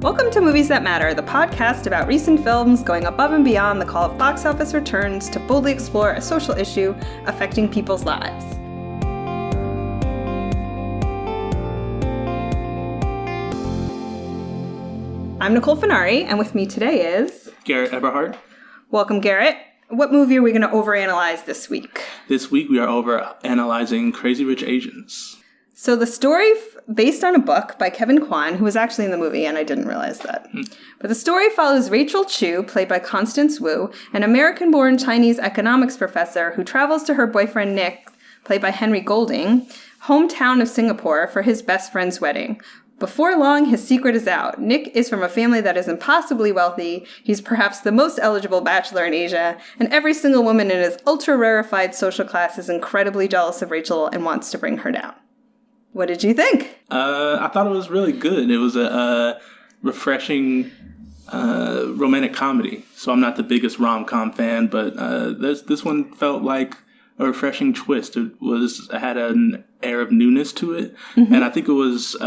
Welcome to Movies That Matter, the podcast about recent films going above and beyond the call of box office returns to boldly explore a social issue affecting people's lives. I'm Nicole Finari, and with me today is... Garrett Eberhardt. Welcome, Garrett. What movie are we going to overanalyze this week? This week we are overanalyzing Crazy Rich Asians. So the story, based on a book by Kevin Kwan, who was actually in the movie, and I didn't realize that. But the story follows Rachael Chu, played by Constance Wu, an American-born Chinese economics professor who travels to her boyfriend Nick, played by Henry Golding, hometown of Singapore for his best friend's wedding. Before long, his secret is out. Nick is from a family that is impossibly wealthy. He's perhaps the most eligible bachelor in Asia, and every single woman in his ultra-rarefied social class is incredibly jealous of Rachael and wants to bring her down. What did you think? I thought it was really good. It was a refreshing romantic comedy. So I'm not the biggest rom-com fan, but this one felt like a refreshing twist. It had an air of newness to it. Mm-hmm. And I think it was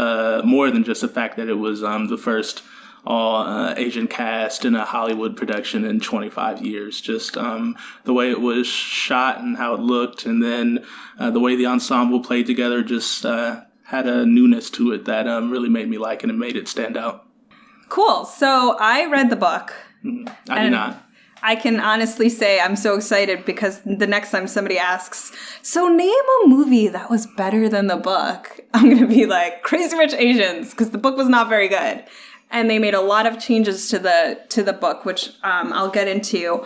more than just the fact that it was the first all-Asian cast in a Hollywood production in 25 years. Just the way it was shot and how it looked, and then the way the ensemble played together just had a newness to it that really made me like it and made it stand out. Cool. So I read the book. Mm-hmm. I did not. I can honestly say I'm so excited because the next time somebody asks, so name a movie that was better than the book, I'm going to be like, Crazy Rich Asians, because the book was not very good. And they made a lot of changes to the book, which I'll get into,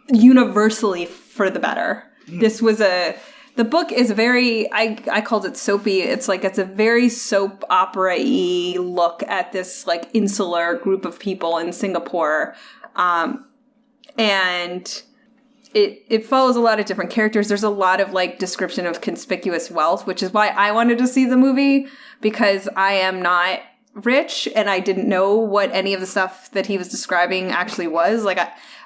universally for the better. This was the book is very, I called it soapy. It's a very soap opera-y look at this like insular group of people in Singapore. And it follows a lot of different characters. There's a lot of like description of conspicuous wealth, which is why I wanted to see the movie, because I am not rich and I didn't know what any of the stuff that he was describing actually was. Like,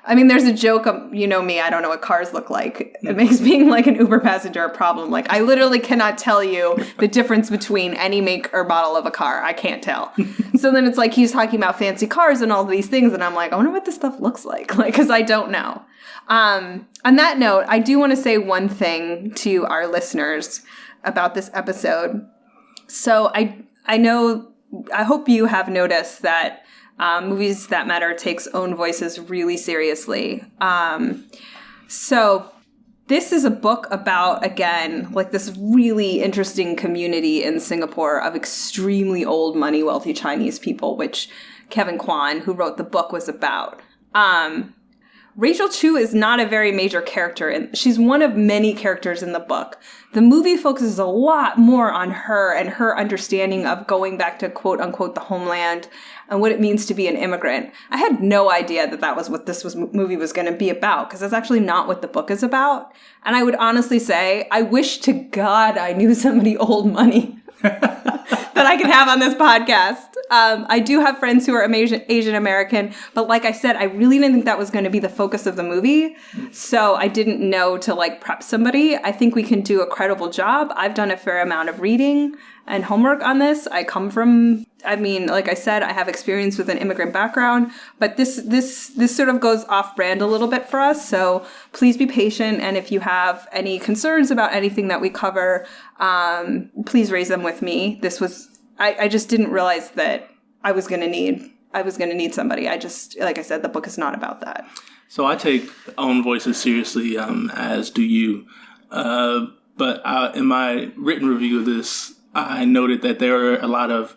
I mean, there's a joke, you know me, I don't know what cars look like. It makes being like an Uber passenger a problem. Like, I literally cannot tell you the difference between any make or model of a car. I can't tell. So then it's like he's talking about fancy cars and all these things, and I'm like, I wonder what this stuff looks like, because I don't know. On that note, I do want to say one thing to our listeners about this episode. So I hope you have noticed that Movies That Matter takes own voices really seriously. So this is a book about, again, like this really interesting community in Singapore of extremely old money, wealthy Chinese people, which Kevin Kwan, who wrote the book, was about. Rachael Chu is not a very major character, and she's one of many characters in the book. The movie focuses a lot more on her and her understanding of going back to quote-unquote the homeland and what it means to be an immigrant. I had no idea that was what this movie was going to be about, because that's actually not what the book is about. And I would honestly say, I wish to God I knew somebody old money that I could have on this podcast. I do have friends who are Asian American, but like I said, I really didn't think that was going to be the focus of the movie. So I didn't know to like prep somebody. I think we can do a credible job. I've done a fair amount of reading and homework on this. Like I said, I have experience with an immigrant background, but this sort of goes off brand a little bit for us. So please be patient. And if you have any concerns about anything that we cover, please raise them with me. I just didn't realize that I was going to need somebody. Like I said, the book is not about that. So I take own voices seriously, as do you. But in my written review of this, I noted that there are a lot of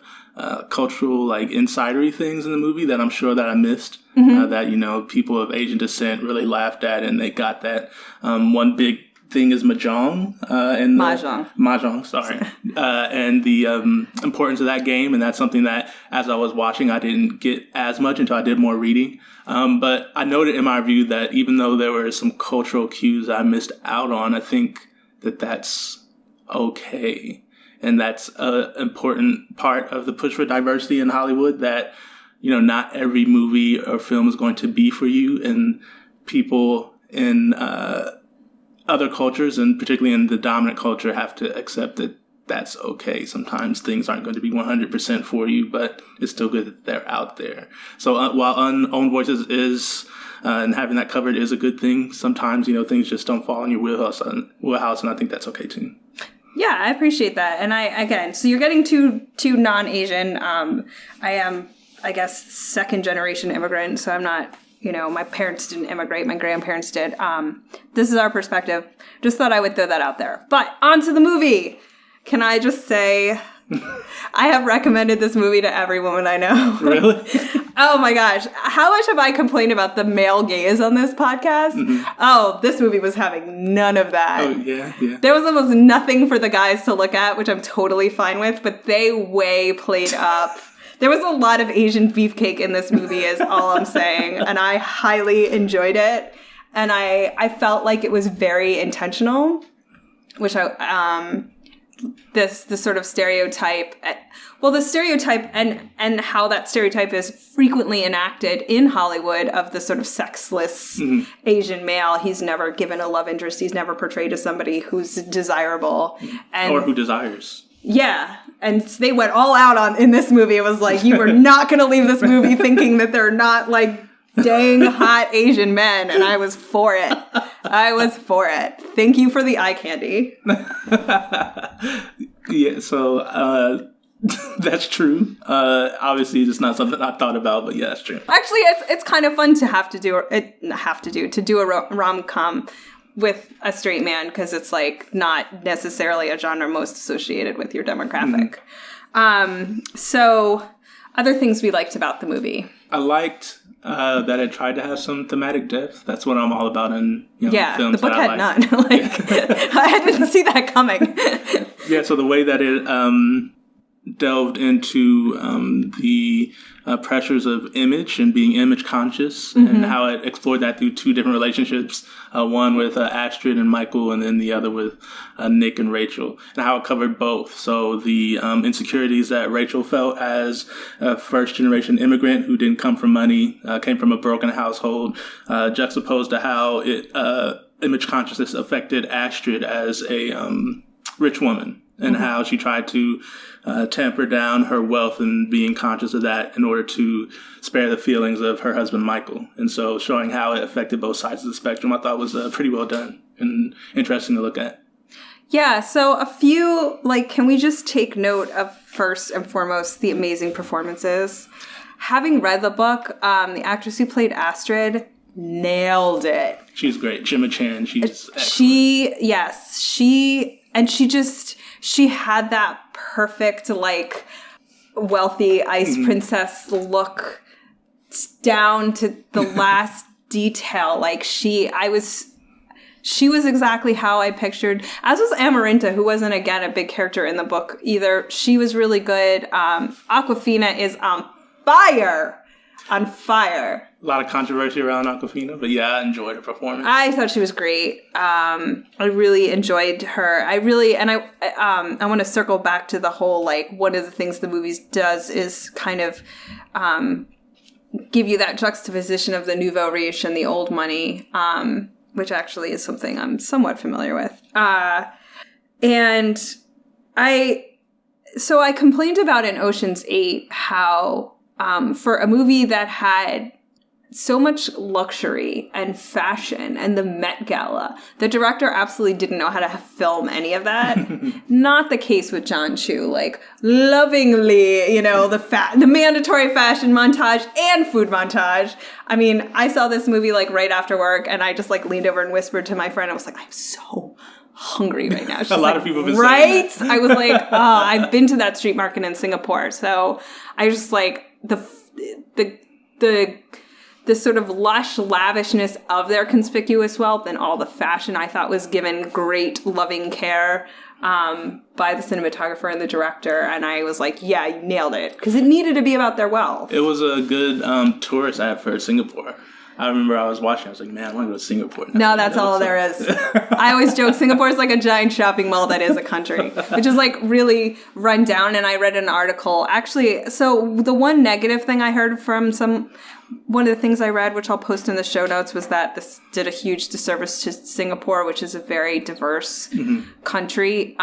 cultural, like, insidery things in the movie that I'm sure that I missed. Mm-hmm. That, people of Asian descent really laughed at, and they got that. One big thing is mahjong. Mahjong, sorry. And the importance of that game, and that's something that, as I was watching, I didn't get as much until I did more reading. But I noted in my review that even though there were some cultural cues I missed out on, I think that that's okay. And that's an important part of the push for diversity in Hollywood, that, not every movie or film is going to be for you. And people in other cultures, and particularly in the dominant culture, have to accept that that's okay. Sometimes things aren't going to be 100% for you, but it's still good that they're out there. So while Unowned Voices is, and having that covered is a good thing, sometimes, things just don't fall in your wheelhouse, and I think that's okay too. Yeah, I appreciate that. And so you're getting two non-Asian. I am, I guess, second generation immigrant, so I'm not, my parents didn't immigrate, my grandparents did. This is our perspective. Just thought I would throw that out there. But on to the movie. Can I just say, I have recommended this movie to every woman I know. Really? Oh my gosh. How much have I complained about the male gaze on this podcast? Mm-hmm. Oh, this movie was having none of that. Oh, yeah. There was almost nothing for the guys to look at, which I'm totally fine with, but they way played up. There was a lot of Asian beefcake in this movie is all I'm saying, and I highly enjoyed it. And I felt like it was very intentional, which this sort of stereotype, the stereotype and how that stereotype is frequently enacted in Hollywood of the sort of sexless Asian male. He's never given a love interest. He's never portrayed as somebody who's desirable. Or who desires. Yeah. And they went all out in this movie. It was like, you were not going to leave this movie thinking that they're not like dang hot Asian men, and I was for it. Thank you for the eye candy. Yeah, so that's true. Obviously, it's not something I thought about, but yeah, that's true. Actually, it's kind of fun to do a rom-com with a straight man, because it's like not necessarily a genre most associated with your demographic. So other things we liked about the movie. I liked that it tried to have some thematic depth. That's what I'm all about in films. The book had none. I didn't see that coming. Yeah, so the way that it delved into the pressures of image and being image conscious, and how it explored that through two different relationships, one with Astrid and Michael, and then the other with Nick and Rachel, and how it covered both. So the insecurities that Rachel felt as a first-generation immigrant who didn't come from money, came from a broken household, juxtaposed to how image consciousness affected Astrid as a rich woman, and how she tried to tamper down her wealth and being conscious of that in order to spare the feelings of her husband, Michael. And so showing how it affected both sides of the spectrum, I thought was pretty well done and interesting to look at. Yeah, so a few, can we just take note of, first and foremost, the amazing performances? Having read the book, the actress who played Astrid nailed it. She's great. Gemma Chan, she's excellent. She had that perfect, wealthy ice princess look down to the last detail. She was exactly how I pictured, as was Amaranta, who wasn't, again, a big character in the book either. She was really good. Awkwafina is on fire. On fire. A lot of controversy around Awkwafina, but yeah, I enjoyed her performance. I thought she was great. I really enjoyed her. I want to circle back to the whole, one of the things the movie does is kind of give you that juxtaposition of the nouvea riche and the old money, which actually is something I'm somewhat familiar with. And I complained about in Ocean's 8 how for a movie that had so much luxury and fashion and the Met Gala, the director absolutely didn't know how to film any of that. Not the case with John Chu. Lovingly, the mandatory fashion montage and food montage. I mean, I saw this movie right after work, and I just leaned over and whispered to my friend. I was like, I'm so hungry right now. She's a lot of people have been saying that. I was like, I've been to that street market in Singapore, so I just the sort of lush lavishness of their conspicuous wealth and all the fashion I thought was given great loving care by the cinematographer and the director. And I was like, yeah, you nailed it. Because it needed to be about their wealth. It was a good tourist ad for Singapore. I remember I was watching, I was like, man, I want to go to Singapore now. No, that's all there is. I always joke, Singapore is like a giant shopping mall that is a country, which is really run down. And I read an article, actually, so the one negative thing I heard from one of the things I read, which I'll post in the show notes, was that this did a huge disservice to Singapore, which is a very diverse country.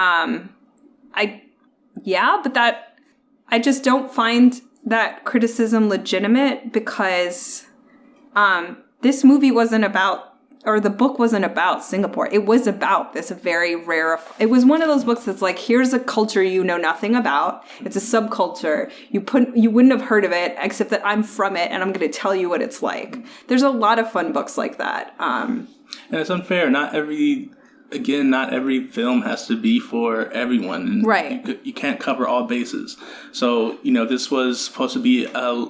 I just don't find that criticism legitimate because this movie wasn't about, or the book wasn't about Singapore. It was about this very rare, it was one of those books that's like, here's a culture you know nothing about. It's a subculture. You wouldn't have heard of it, except that I'm from it and I'm going to tell you what it's like. There's a lot of fun books like that. And it's unfair. Not every film has to be for everyone. And right. You can't cover all bases. So, this was supposed to be a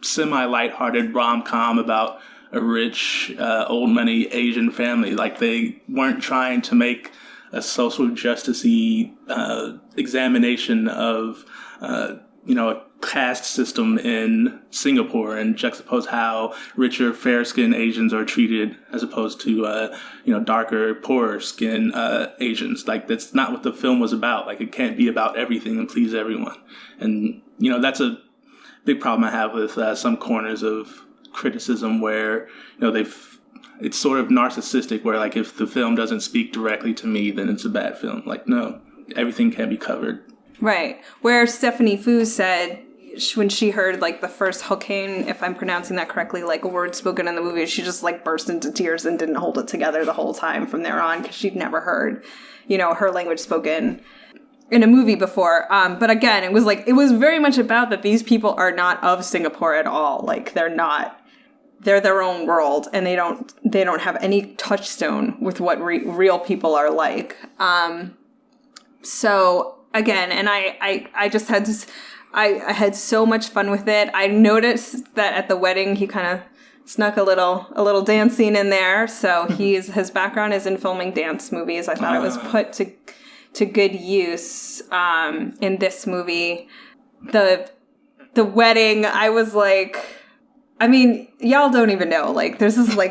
semi-lighthearted rom-com about a rich, old money Asian family. Like, they weren't trying to make a social justice-y examination of, a caste system in Singapore and juxtapose how richer, fair-skinned Asians are treated as opposed to, darker, poorer-skinned Asians. Like, that's not what the film was about. Like, it can't be about everything and please everyone. And, that's a big problem I have with some corners of criticism where, it's sort of narcissistic where, like, if the film doesn't speak directly to me, then it's a bad film. Like, no, everything can be covered. Right. Where Stephanie Fu said when she heard, like, the first Hokkien, if I'm pronouncing that correctly, like, a word spoken in the movie, she just, like, burst into tears and didn't hold it together the whole time from there on because she'd never heard, her language spoken in a movie before. But again, it was very much about that these people are not of Singapore at all. Like, they're their own world and they don't have any touchstone with what real people are like. So again, and I just had this, I had so much fun with it. I noticed that at the wedding, he kind of snuck a little dance scene in there. So his background is in filming dance movies. I thought it was put to good use in this movie. The wedding, I was like, I mean, y'all don't even know. Like, there's this this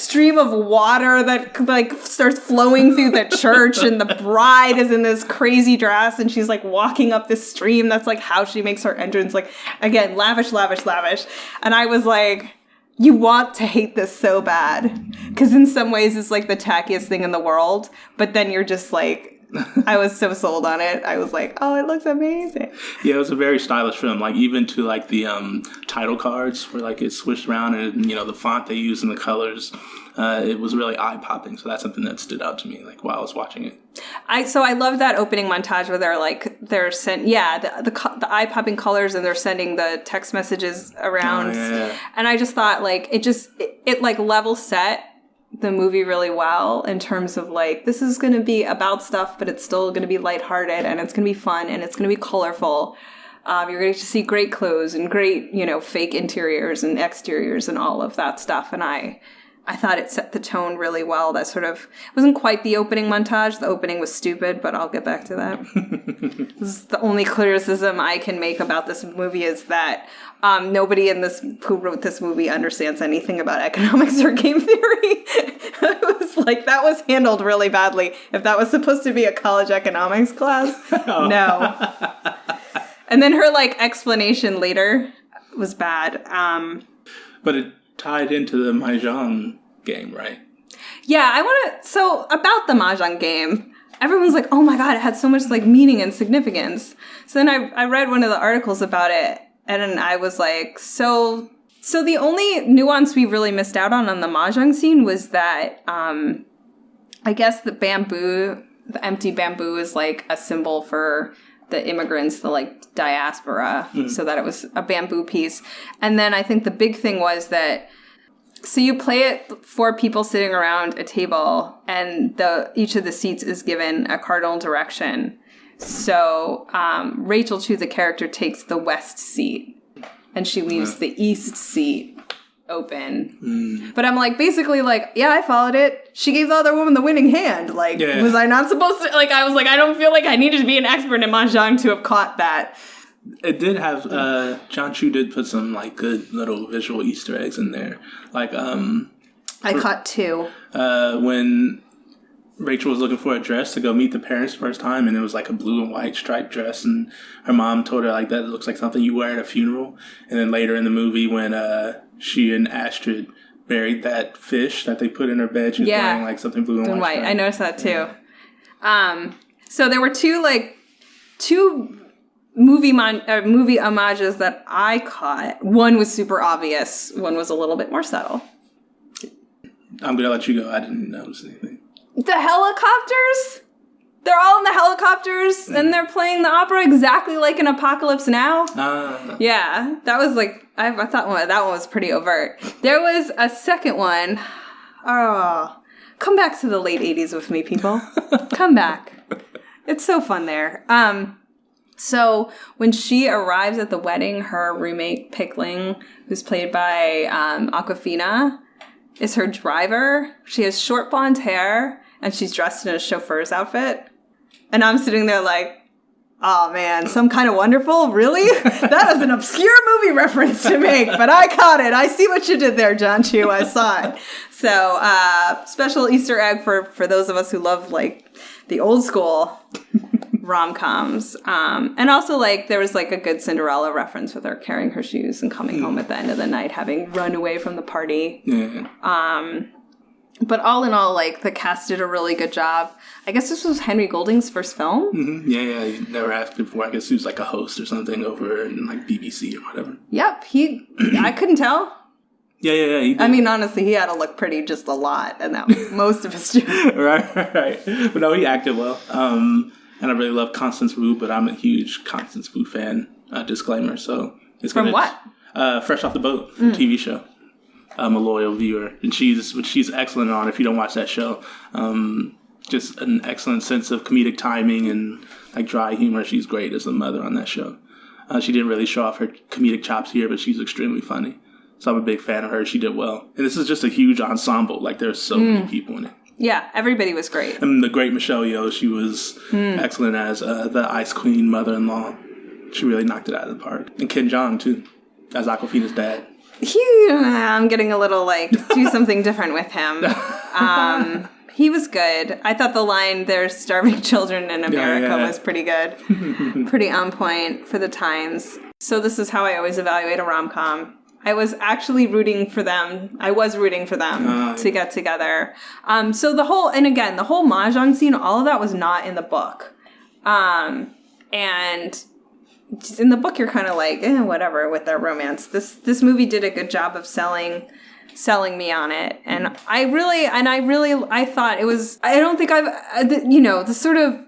stream of water that like starts flowing through the church, and the bride is in this crazy dress, and she's like walking up this stream. That's like how she makes her entrance. Like, again, lavish, lavish, lavish. And I was like, you want to hate this so bad, because in some ways it's like the tackiest thing in the world, but then you're just like, I was so sold on it. I was like, oh, it looks amazing. Yeah, it was a very stylish film. Like, even to like the title cards where like it switched around and the font they used and the colors, it was really eye popping. So that's something that stood out to me like while I was watching it. I love that opening montage where they're sent the eye popping colors and they're sending the text messages around. Oh, yeah. And I just thought like it like level set the movie really well in terms of like, this is going to be about stuff, but it's still going to be lighthearted and it's going to be fun and it's going to be colorful. You're going to see great clothes and great, fake interiors and exteriors and all of that stuff. And I thought it set the tone really well. That sort of wasn't quite the opening montage. The opening was stupid, but I'll get back to that. This is the only criticism I can make about this movie is that nobody who wrote this movie understands anything about economics or game theory. It was like, that was handled really badly. If that was supposed to be a college economics class, no. And then her like explanation later was bad. But it tied into the Mahjong game, right? Yeah, so about the Mahjong game, everyone's like, oh my God, it had so much like meaning and significance. So then I read one of the articles about it, and I was like, so the only nuance we really missed out on the Mahjong scene was that I guess the empty bamboo is like a symbol for the immigrants, the like diaspora, so that it was a bamboo piece. And then I think the big thing was that, so you play it for people sitting around a table, and each of the seats is given a cardinal direction. So Rachael Chu, the character, takes the west seat, and she leaves the east seat open. But I'm like, basically like, yeah, I followed it. She gave the other woman the winning hand. Like, was I not supposed to? Like, I was like, I don't feel like I needed to be an expert in Mahjong to have caught that. It did have, John Chu did put some, like, good little visual Easter eggs in there. Like, I caught two. When Rachel was looking for a dress to go meet the parents the first time, and it was, like, a blue and white striped dress, and her mom told her, like, that looks like something you wear at a funeral. And then later in the movie, when she and Astrid buried that fish that they put in her bed, she was wearing, like, something blue and white. I noticed that, too. So there were two movie homages that I caught. One was super obvious. One was a little bit more subtle. I'm going to let you go. I didn't notice anything. The helicopters? They're all in the helicopters, and they're playing the opera exactly like in Apocalypse Now. Yeah, that was like, I thought that one was pretty overt. There was a second one. Oh, come back to the late 80s with me, people. Come back. It's so fun there. So when she arrives at the wedding, her roommate, Pickling, who's played by Awkwafina, is her driver. She has short blonde hair, and she's dressed in a chauffeur's outfit. And I'm sitting there like, oh man, Some Kind of Wonderful? Really? That is an obscure movie reference to make, but I caught it. I see what you did there, John Chu. I saw it. So, special Easter egg for those of us who love, like, the old school rom-coms. And also, like, there was, like, a good Cinderella reference with her carrying her shoes and coming home at the end of the night, having run away from the party. Yeah. But all in all, like, the cast did a really good job. I guess this was Henry Golding's first film. Mm-hmm. Yeah. He never asked before. I guess he was like a host or something over in like BBC or whatever. Yep. I couldn't tell. Yeah. He did. I mean, honestly, he had to look pretty just a lot, and that was most of his job. Right. But no, he acted well. And I really love Constance Wu, but I'm a huge Constance Wu fan. Disclaimer. So it's From what? Fresh Off the Boat, TV show. I'm a loyal viewer, and she's excellent on. If you don't watch that show, just an excellent sense of comedic timing and like dry humor. She's great as a mother on that show. She didn't really show off her comedic chops here, but she's extremely funny. So I'm a big fan of her. She did well, and this is just a huge ensemble. Like there's so many people in it. Yeah, everybody was great. And the great Michelle Yeoh, she was excellent as the Ice Queen mother-in-law. She really knocked it out of the park. And Ken Jeong too, as Awkwafina's dad. I'm getting a little, like, do something different with him. He was good. I thought the line, "There's starving children in America," was pretty good. Pretty on point for the times. So this is how I always evaluate a rom-com. I was actually rooting for them. To get together. So the whole mahjong scene, all of that was not in the book. And in the book, you're kind of like, whatever with their romance. This movie did a good job of selling me on it, and I thought it was. I don't think the sort of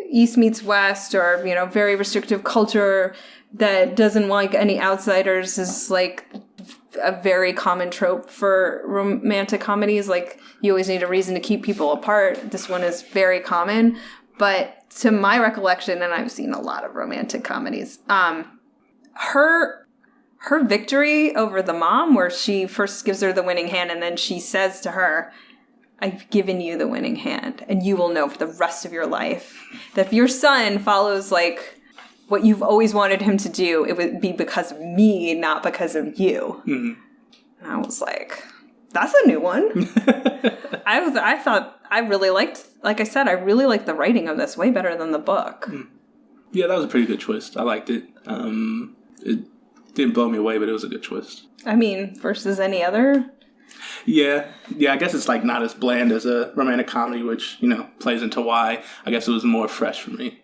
East meets West, or very restrictive culture that doesn't like any outsiders is like a very common trope for romantic comedies. Like, you always need a reason to keep people apart. This one is very common, but to my recollection, and I've seen a lot of romantic comedies, her victory over the mom, where she first gives her the winning hand, and then she says to her, "I've given you the winning hand, and you will know for the rest of your life that if your son follows, like, what you've always wanted him to do, it would be because of me, not because of you." Mm-hmm. And I was like, that's a new one. I thought I really liked, like I said, I really liked the writing of this way better than the book. Yeah, that was a pretty good twist. I liked it. It didn't blow me away, but it was a good twist. I mean, versus any other. Yeah, I guess it's like not as bland as a romantic comedy, which, plays into why I guess it was more fresh for me.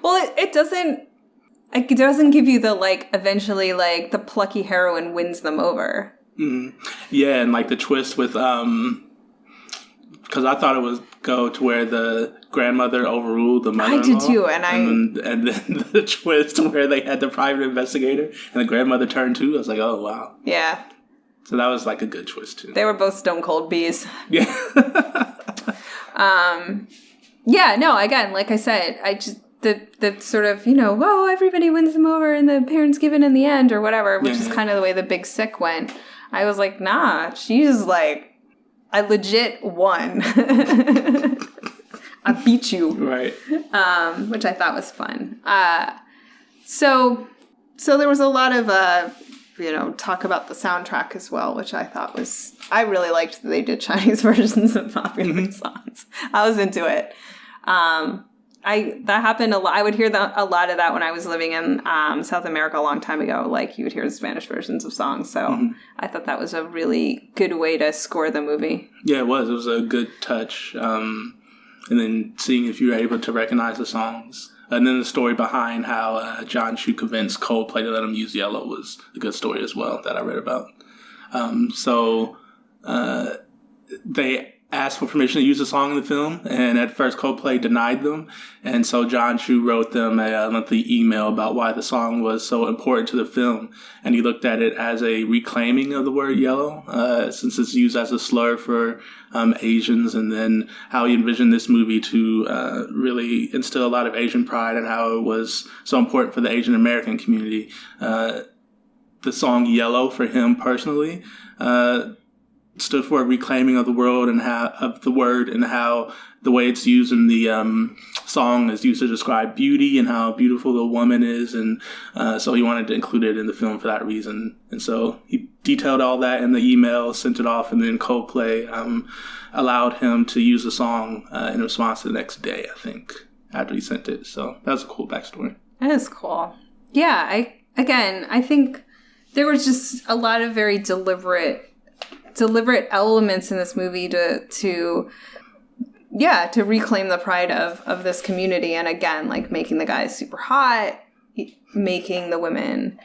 Well, it doesn't give you the, like, eventually, like, the plucky heroine wins them over. Mm-hmm. Yeah, and like the twist with, because I thought it would go to where the grandmother overruled the mother-in-law. I did too, and then the twist where they had the private investigator and the grandmother turned too. I was like, oh wow. Yeah. So that was like a good twist too. They were both stone cold bees. Yeah. Yeah. No. Again, like I said, I just the sort of whoa, everybody wins them over and the parents give in the end or whatever, which is kind of the way The Big Sick went. I was like, nah, she's like, I legit won. I beat you. Right. Which I thought was fun. So there was a lot of, talk about the soundtrack as well, which I thought I really liked that they did Chinese versions of popular songs. I was into it. That happened a lot. I would hear a lot of that when I was living in South America a long time ago. Like, you would hear the Spanish versions of songs. So I thought that was a really good way to score the movie. Yeah, it was. It was a good touch. and then seeing if you were able to recognize the songs. And then the story behind how John Chu convinced Coldplay to let him use Yellow was a good story as well that I read about. So they asked for permission to use the song in the film, and at first Coldplay denied them. And so John Chu wrote them a lengthy email about why the song was so important to the film. And he looked at it as a reclaiming of the word yellow, since it's used as a slur for Asians, and then how he envisioned this movie to really instill a lot of Asian pride and how it was so important for the Asian American community. The song Yellow, for him personally, stood for a reclaiming of the world and how of the word, and how the way it's used in the song is used to describe beauty and how beautiful the woman is, and so he wanted to include it in the film for that reason. And so he detailed all that in the email, sent it off, and then Coldplay allowed him to use the song in response to the next day, I think, after he sent it. So that was a cool backstory. That is cool. Yeah, I think there was just a lot of very deliberate elements in this movie to reclaim the pride of this community. And again, like making the guys super hot, making the women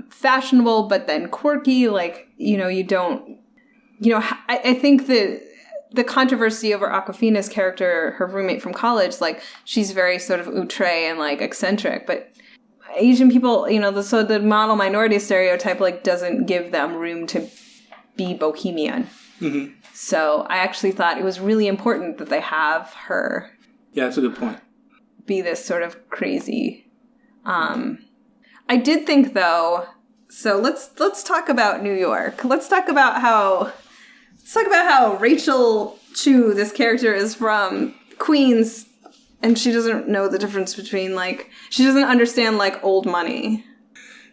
fashionable, but then quirky. Like, I think the controversy over Awkwafina's character, her roommate from college, like she's very sort of outre and like eccentric, but Asian people, so the model minority stereotype like doesn't give them room to be bohemian. Mm-hmm. So I actually thought it was really important that they have her. Yeah, that's a good point. Be this sort of crazy. I did think though. So let's talk about New York. Let's talk about how Rachael Chu, this character, is from Queens, and she doesn't know the difference between she doesn't understand old money.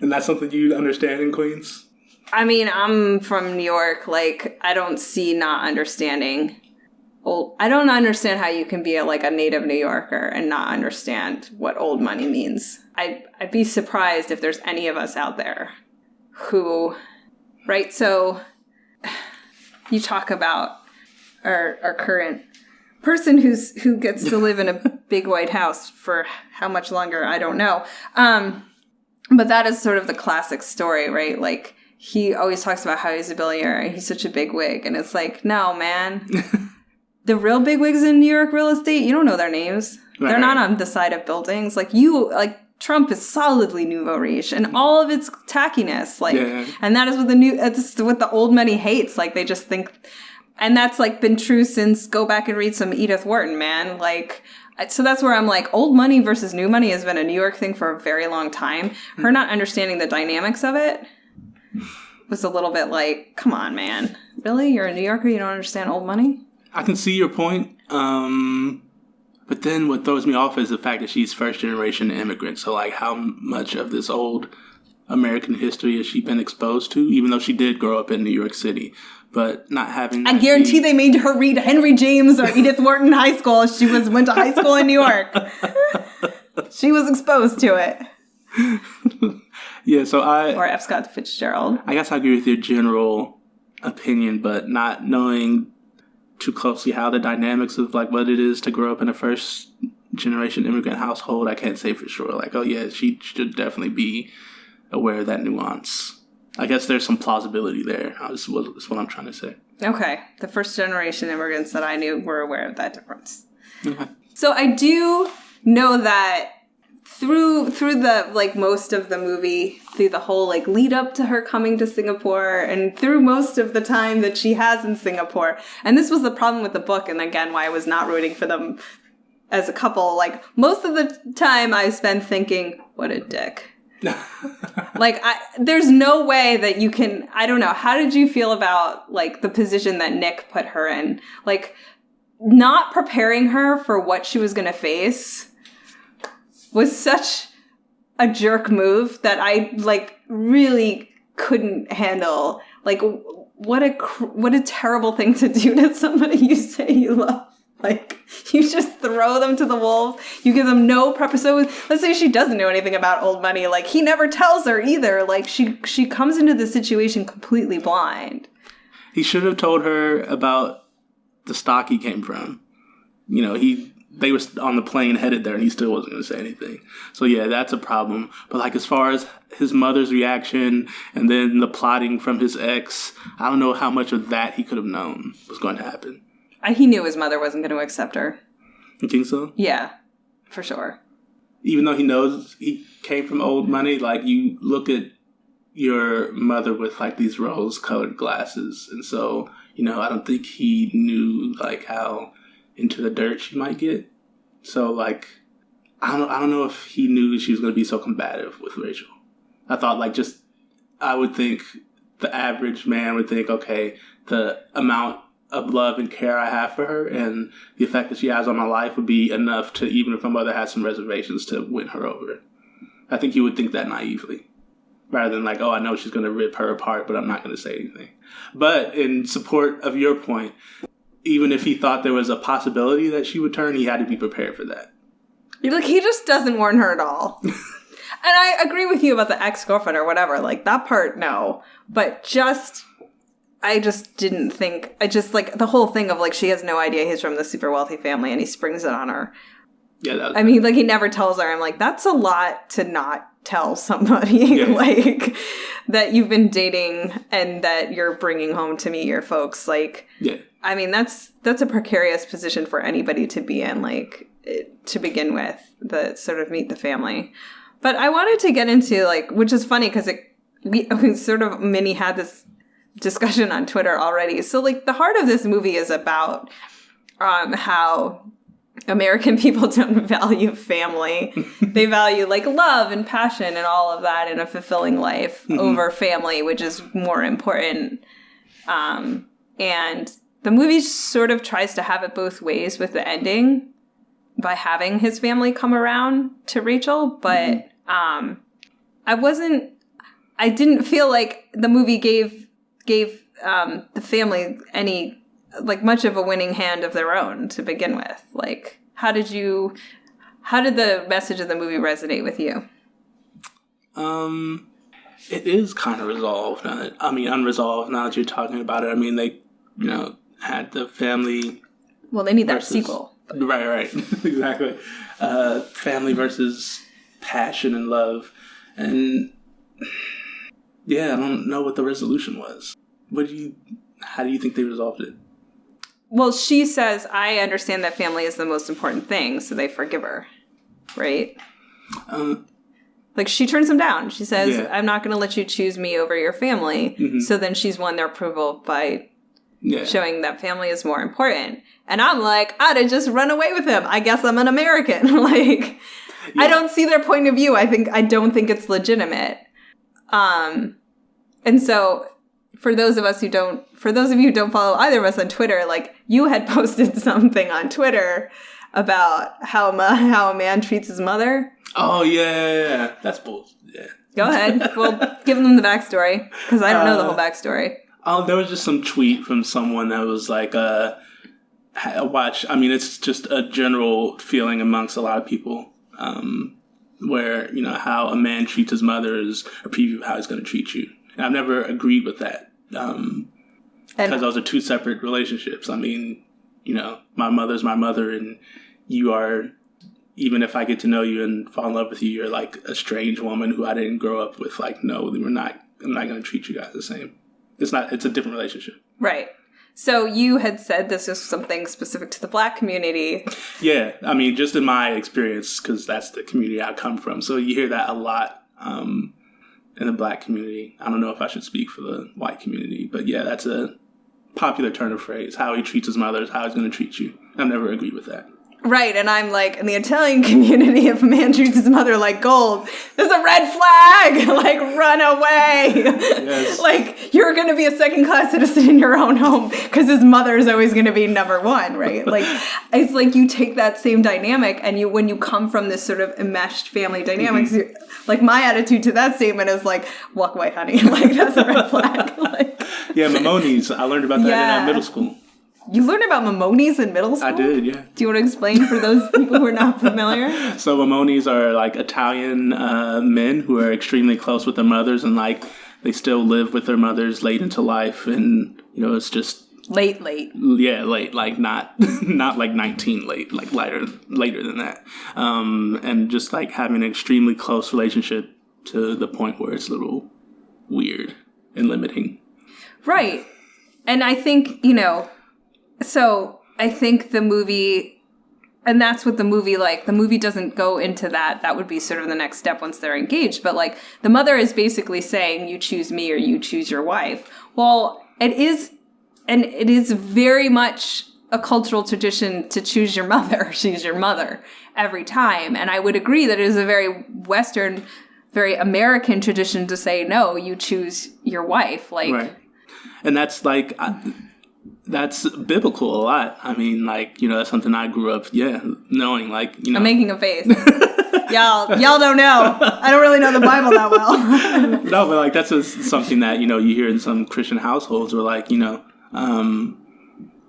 And that's something you understand in Queens? I mean, I'm from New York. I don't see not understanding I don't understand how you can be a native New Yorker and not understand what old money means. I'd be surprised if there's any of us out there who, right? So you talk about our current person who gets to live in a big white house for how much longer, I don't know. But that is sort of the classic story, right? He always talks about how he's a billionaire and he's such a big wig. And it's no, man. The real big wigs in New York real estate, you don't know their names. Right. They're not on the side of buildings. Trump is solidly nouveau riche and all of its tackiness. And that is what the old money hates. They just think, and that's been true since, go back and read some Edith Wharton, man. So that's where I'm old money versus new money has been a New York thing for a very long time. Her not understanding the dynamics of it was a little bit come on, man. Really? You're a New Yorker? You don't understand old money? I can see your point. But then what throws me off is the fact that she's first generation immigrant. So how much of this old American history has she been exposed to? Even though she did grow up in New York City. But not having... I guarantee they made her read Henry James or Edith Wharton High School. She went to high school in New York. She was exposed to it. Yeah, so Or F. Scott Fitzgerald. I guess I agree with your general opinion, but not knowing too closely how the dynamics of what it is to grow up in a first generation immigrant household, I can't say for sure. She should definitely be aware of that nuance. I guess there's some plausibility there. That's what I'm trying to say. Okay. The first generation immigrants that I knew were aware of that difference. Okay. So I do know that through the most of the movie, through the whole lead up to her coming to Singapore, and through most of the time that she has in Singapore, and this was the problem with the book, and again why I was not rooting for them as a couple. Most of the time I spent thinking, what a dick. There's no way that you can. I don't know. How did you feel about the position that Nick put her in? Not preparing her for what she was going to face was such a jerk move that I really couldn't handle. What a terrible thing to do to somebody you say you love. You just throw them to the wolves. You give them no prep. So let's say she doesn't know anything about old money. He never tells her either. She comes into the situation completely blind. He should have told her about the stock he came from. they were on the plane headed there and he still wasn't going to say anything. So yeah, that's a problem. But like as far as his mother's reaction and then the plotting from his ex, I don't know how much of that he could have known was going to happen. He knew his mother wasn't going to accept her. You think so? Yeah, for sure. Even though he knows he came from old money, like you look at your mother with like these rose-colored glasses, and so I don't think he knew like how into the dirt she might get. So like I don't know if he knew she was going to be so combative with Rachel. I thought I would think the average man would think, okay, the amount of love and care I have for her and the effect that she has on my life would be enough to, even if my mother has some reservations, to win her over. I think he would think that naively, rather than like, oh, I know she's going to rip her apart, but I'm not going to say anything. But in support of your point, even if he thought there was a possibility that she would turn, he had to be prepared for that. He just doesn't warn her at all. And I agree with you about the ex-girlfriend or whatever. Like, that part, no. But I just didn't think, the whole thing of, like, she has no idea he's from the super wealthy family and he springs it on her. Yeah, he never tells her. I'm like, that's a lot to not tell somebody, that you've been dating and that you're bringing home to meet your folks. Like, yeah. That's a precarious position for anybody to be in, to begin with, the sort of meet the family. But I wanted to get into, which is funny because we sort of had this discussion on Twitter already. So, the heart of this movie is about how American people don't value family. They value, love and passion and all of that in a fulfilling life over family, which is more important. And the movie sort of tries to have it both ways with the ending by having his family come around to Rachel. But I didn't feel like the movie gave the family any much of a winning hand of their own to begin with. How did the message of the movie resonate with you? It is kind of resolved. Unresolved now that you're talking about it. They, had the family. Well, they need that sequel. Right. Exactly. Family versus passion and love. And yeah, I don't know what the resolution was. How do you think they resolved it? Well, she says, I understand that family is the most important thing, so they forgive her. Right? She turns him down. She says, yeah. I'm not going to let you choose me over your family. Mm-hmm. So then she's won their approval by showing that family is more important. And I'm like, I'd have just run away with him. I guess I'm an American. I don't see their point of view. I don't think it's legitimate. And so for those of you who don't follow either of us on Twitter, you had posted something on Twitter about how a man treats his mother. Oh, yeah. That's bullshit. Yeah. Go ahead. Well, give them the backstory, because I don't know the whole backstory. Oh, there was just some tweet from someone that was it's just a general feeling amongst a lot of people where, how a man treats his mother is a preview of how he's going to treat you. And I've never agreed with that because those are two separate relationships. My mother's my mother, and you are, even if I get to know you and fall in love with you, you're like a strange woman who I didn't grow up with. No, I'm not going to treat you guys the same. It's a different relationship. Right. So you had said this is something specific to the Black community. Yeah. Just in my experience, because that's the community I come from. So you hear that a lot in the Black community. I don't know if I should speak for the white community, but yeah, that's a popular turn of phrase. How he treats his mother is how he's going to treat you. I've never agreed with that. Right, and I'm in the Italian community, if a man treats his mother like gold, there's a red flag! Run away! Yes. You're going to be a second-class citizen in your own home, because his mother is always going to be number one, right? It's you take that same dynamic, and when you come from this sort of enmeshed family dynamics, my attitude to that statement is walk away, honey. That's a red flag. Yeah, Mamonis. I learned about that in middle school. You learned about Mamonis in middle school? I did, yeah. Do you want to explain for those people who are not familiar? So Mamonis are Italian men who are extremely close with their mothers, and they still live with their mothers late into life, and it's just Late. Yeah, late, like not like 19 late, like later than that. And just like having an extremely close relationship to the point where it's a little weird and limiting. Right. And I think, so I think the movie, and that's what the movie doesn't go into that. That would be sort of the next step once they're engaged. But like the mother is basically saying, you choose me or you choose your wife. Well, it is very much a cultural tradition to choose your mother, choose your mother every time. And I would agree that it is a very Western, very American tradition to say, no, you choose your wife. Like, right. And that's like, that's biblical a lot. I mean, like, that's something I grew up, knowing, like, I'm making a face. Y'all don't know. I don't really know the Bible that well. No, but like, that's something that, you hear in some Christian households where like,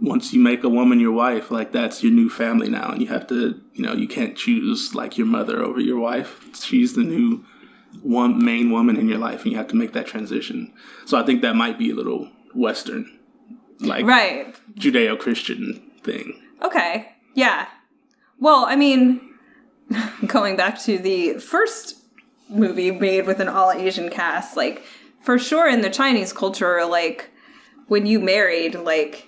once you make a woman your wife, like that's your new family now. And you have to, you can't choose like your mother over your wife. She's the new main woman in your life, and you have to make that transition. So I think that might be a little Western, like right. Judeo-Christian thing. Okay. Yeah. Well, I mean, going back to the first movie made with an all-Asian cast, like, for sure in the Chinese culture, like, when you married, like,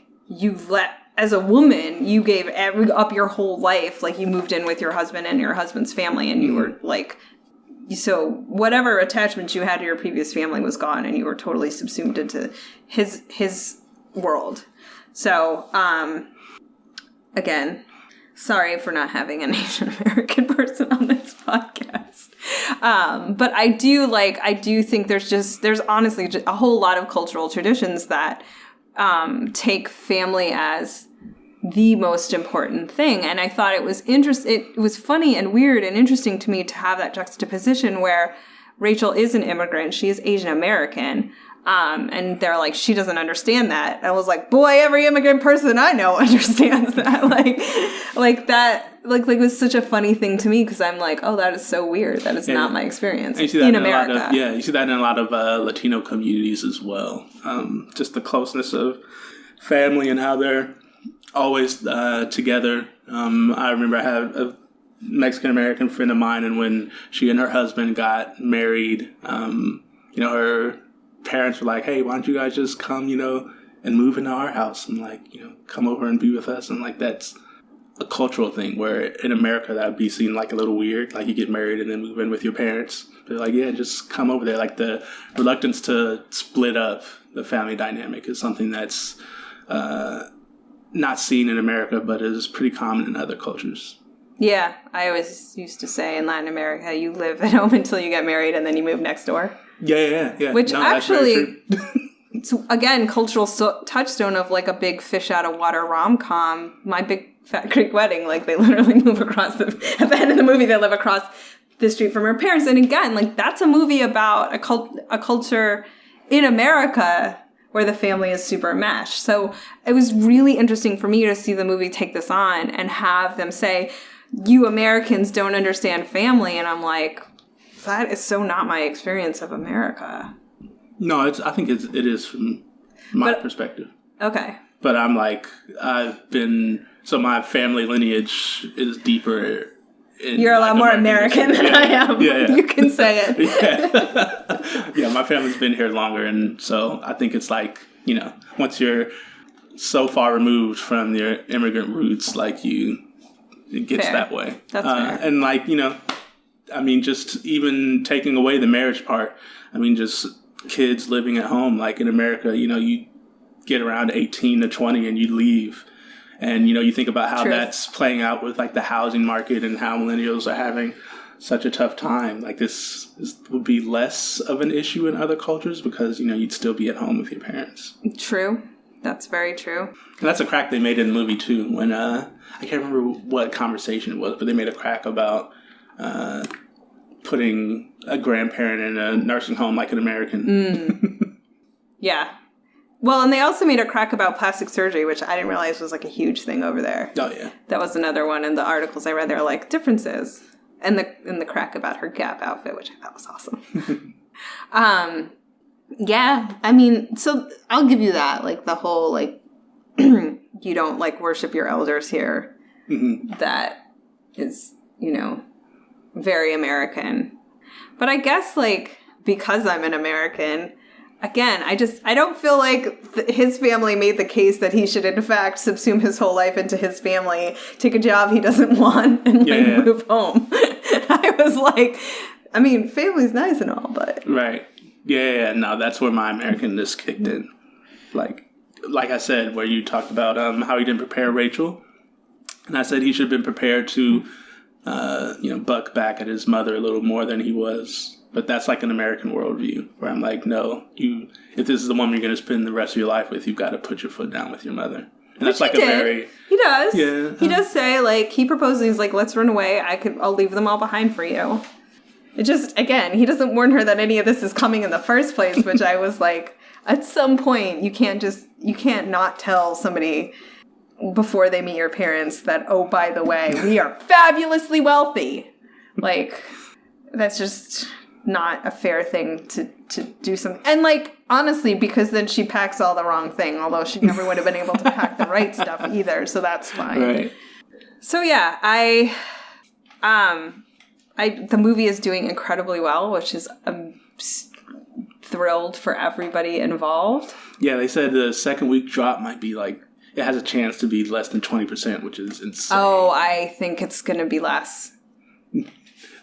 as a woman, you gave up your whole life. Like, you moved in with your husband and your husband's family, and you were, like, so whatever attachment you had to your previous family was gone, and you were totally subsumed into his world. So, again, sorry for not having an Asian American person on this podcast. But I do think there's honestly just a whole lot of cultural traditions that take family as the most important thing. And I thought it was it was funny and weird and interesting to me to have that juxtaposition where Rachel is an immigrant. She is Asian American. And they're like, she doesn't understand that. And I was like, boy, every immigrant person I know understands that. Like it was such a funny thing to me because I'm like, oh, that is so weird. That is not my experience in America. You see that in a lot of Latino communities as well. Just the closeness of family and how they're always together. I remember I had a Mexican American friend of mine, and when she and her husband got married, her parents were like, hey, why don't you guys just come, and move into our house and like, come over and be with us. And like, that's a cultural thing where in America that would be seen like a little weird. Like you get married and then move in with your parents. They're like, yeah, just come over there. Like the reluctance to split up the family dynamic is something that's not seen in America, but is pretty common in other cultures. Yeah. I always used to say in Latin America, you live at home until you get married and then you move next door. Yeah. Which actually, it's, again, cultural touchstone of like a big fish out of water rom-com, My Big Fat Greek Wedding. Like they literally move across at the end of the movie, they live across the street from her parents. And again, like that's a movie about a culture in America where the family is super enmeshed. So it was really interesting for me to see the movie take this on and have them say, you Americans don't understand family. And I'm like, that is so not my experience of America. No, I think it is from my perspective. Okay. But I'm like, so my family lineage is deeper. You're a lot more American than I am. Yeah. You can say it. Yeah, my family's been here longer. And so I think it's like, once you're so far removed from your immigrant roots, like it gets fair. That way. That's fair. And like, I mean, just even taking away the marriage part, I mean, just kids living at home, like in America, you get around 18 to 20 and you leave. And, you think about how that's playing out with like the housing market and how millennials are having such a tough time. Like this would be less of an issue in other cultures because, you'd still be at home with your parents. True. That's very true. And that's a crack they made in the movie too. When, I can't remember what conversation it was, but they made a crack about putting a grandparent in a nursing home like an American. Yeah. Well, and they also made a crack about plastic surgery, which I didn't realize was like a huge thing over there. Oh, yeah. That was another one in the articles I read. They were like, differences. And the crack about her Gap outfit, which I thought was awesome. Yeah. I mean, so I'll give you that. Like the whole, like, you don't, like, worship your elders here. That is, you know, very American. But I guess, like, because I'm an American, again, I don't feel like his family made the case that he should, in fact, subsume his whole life into his family, take a job he doesn't want, and, move home. I was like, I mean, family's nice and all, but... Right. Yeah, no, that's where my Americanness kicked in. Like I said, where you talked about how he didn't prepare Rachel. And I said he should have been prepared to, buck back at his mother a little more than he was. But that's like an American worldview, where I'm like, no, if this is the woman you're going to spend the rest of your life with, you've got to put your foot down with your mother. And that's like a very... He does. Yeah. He does say, like, he proposes, he's like, let's run away. I'll leave them all behind for you. It just, again, he doesn't warn her that any of this is coming in the first place, which I was like, at some point, you can't not tell somebody before they meet your parents that, oh, by the way, we are fabulously wealthy. Like, that's just not a fair thing to do something. And, like, honestly, because then she packs all the wrong thing, although she never would have been able to pack the right stuff either, so that's fine. Right. So, yeah, the movie is doing incredibly well, which is thrilled for everybody involved. Yeah, they said the second week drop might be like, it has a chance to be less than 20%, which is insane. Oh, I think it's going to be less.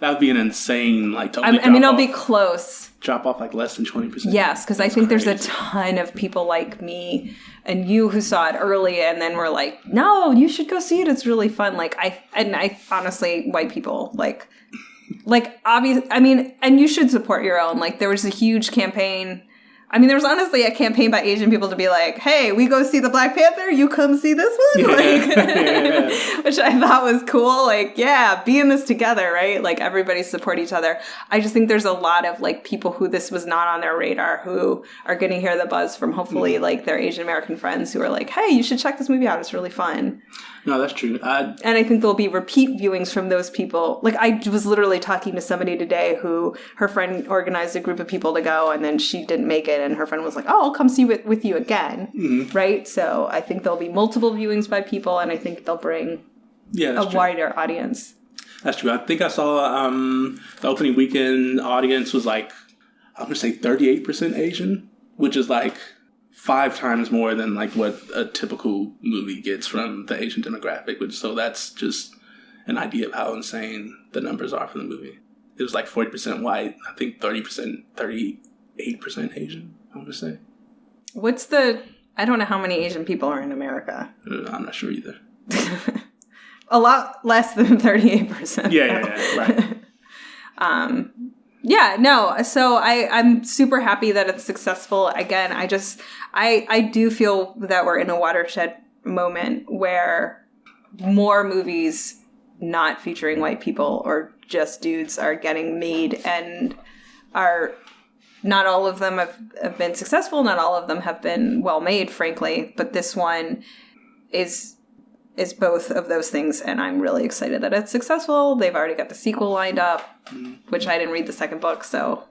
That would be an insane, like, it'll be close. Drop off like less than 20%. Yes, because I think there's a ton of people like me and you who saw it early and then were like, no, you should go see it. It's really fun. Like, I honestly, white people, like, obvious. I mean, and you should support your own. Like, there was a huge campaign. I mean, there was honestly a campaign by Asian people to be like, hey, we go see the Black Panther, you come see this one? Yeah. Which I thought was cool. Like, yeah, be in this together, right? Like, everybody support each other. I just think there's a lot of, like, people who this was not on their radar who are going to hear the buzz from hopefully, like, their Asian American friends who are like, hey, you should check this movie out. It's really fun. No, that's true. And I think there'll be repeat viewings from those people. Like, I was literally talking to somebody today who her friend organized a group of people to go, and then she didn't make it, and her friend was like, oh, I'll come see with you again, right? So I think there'll be multiple viewings by people, and I think they'll bring a wider audience. That's true. I think I saw the opening weekend audience was like, I'm going to say 38% Asian, which is like 5 times more than like what a typical movie gets from the Asian demographic. So that's just an idea of how insane the numbers are for the movie. It was like 40% white, I think 38% Asian, I want to say. I don't know how many Asian people are in America. I'm not sure either. A lot less than 38%. Yeah, right. Yeah, no. So I'm super happy that it's successful. Again, I do feel that we're in a watershed moment where more movies not featuring white people or just dudes are getting made, and not all of them have been successful. Not all of them have been well made, frankly. But this one is both of those things, and I'm really excited that it's successful. They've already got the sequel lined up, which I didn't read the second book, so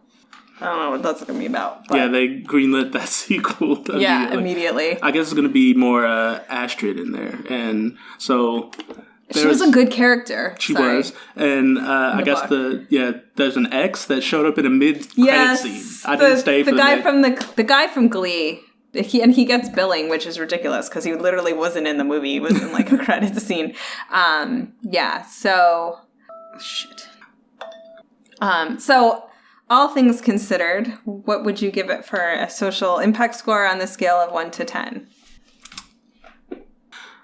I don't know what that's going to be about. But. Yeah, they greenlit that sequel. Immediately. I guess it's going to be more Astrid in there, and so... She was a good character. She was. And I guess there's an ex that showed up in a mid-credit scene. I didn't stay for the guy from Glee. He gets billing, which is ridiculous because he literally wasn't in the movie. He was in like a credit scene. So shit. So all things considered, what would you give it for a social impact score on the scale of 1 to 10?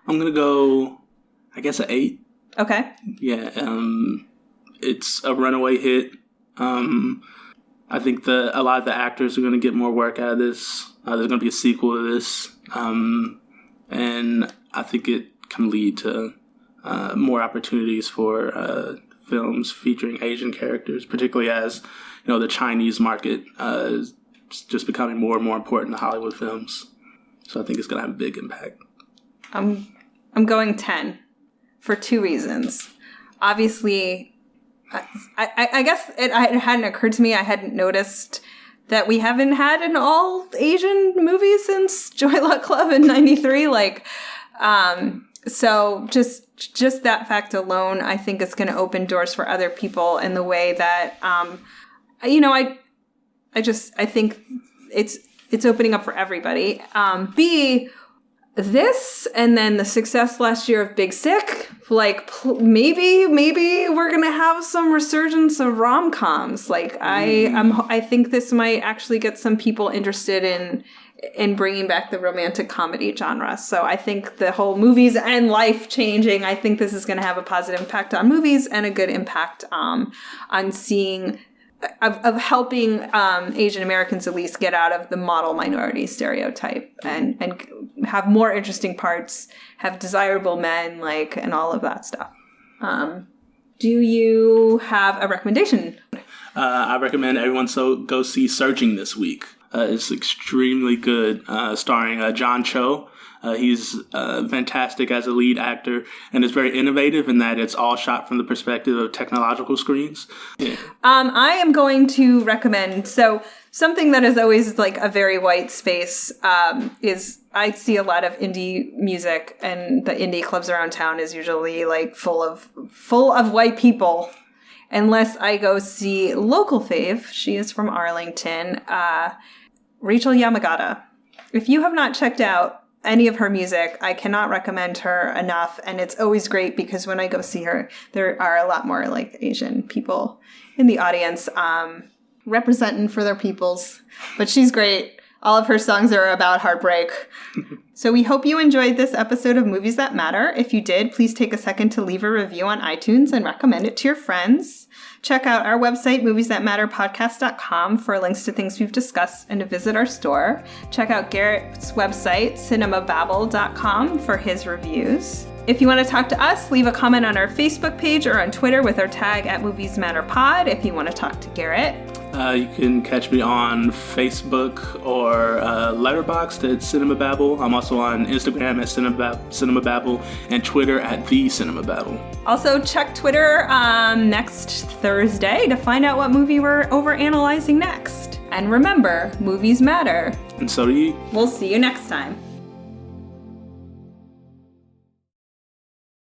I'm gonna go, I guess, an 8. Okay. Yeah. It's a runaway hit. I think a lot of the actors are going to get more work out of this. There's going to be a sequel to this. And I think it can lead to more opportunities for films featuring Asian characters, particularly as, the Chinese market is just becoming more and more important to Hollywood films. So I think it's going to have a big impact. I'm going 10 for 2 reasons. Obviously, I guess it hadn't occurred to me. I hadn't noticed that we haven't had an all Asian movie since Joy Luck Club in 93. Like, so just that fact alone, I think is going to open doors for other people in the way that, you know, I think it's opening up for everybody. B, this, and then the success last year of Big Sick, like maybe we're gonna have some resurgence of rom-coms. Like I think this might actually get some people interested in bringing back the romantic comedy genre. So I think the whole movies and life changing, I think this is going to have a positive impact on movies and a good impact on seeing of helping Asian Americans at least get out of the model minority stereotype and have more interesting parts, have desirable men, like, and all of that stuff. Do you have a recommendation? I recommend everyone go see Searching this week. It's extremely good, starring John Cho. He's fantastic as a lead actor, and it's very innovative in that it's all shot from the perspective of technological screens. Yeah. I am going to recommend, so something that is always like a very white space is I see a lot of indie music, and the indie clubs around town is usually like full of white people. Unless I go see local fave, she is from Arlington, Rachael Yamagata. If you have not checked out any of her music, I cannot recommend her enough. And it's always great because when I go see her, there are a lot more like Asian people in the audience representing for their peoples. But she's great. All of her songs are about heartbreak. So we hope you enjoyed this episode of Movies That Matter. If you did, please take a second to leave a review on iTunes and recommend it to your friends. Check out our website, moviesthatmatterpodcast.com, for links to things we've discussed and to visit our store. Check out Garrett's website, cinemababel.com, for his reviews. If you want to talk to us, leave a comment on our Facebook page or on Twitter with our tag @MoviesMatterPod if you want to talk to Garrett. You can catch me on Facebook or Letterboxd at Cinema Babel. I'm also on Instagram at Cinema Babel and Twitter at The Cinema Babel. Also, check Twitter next Thursday to find out what movie we're overanalyzing next. And remember, movies matter. And so do you. We'll see you next time.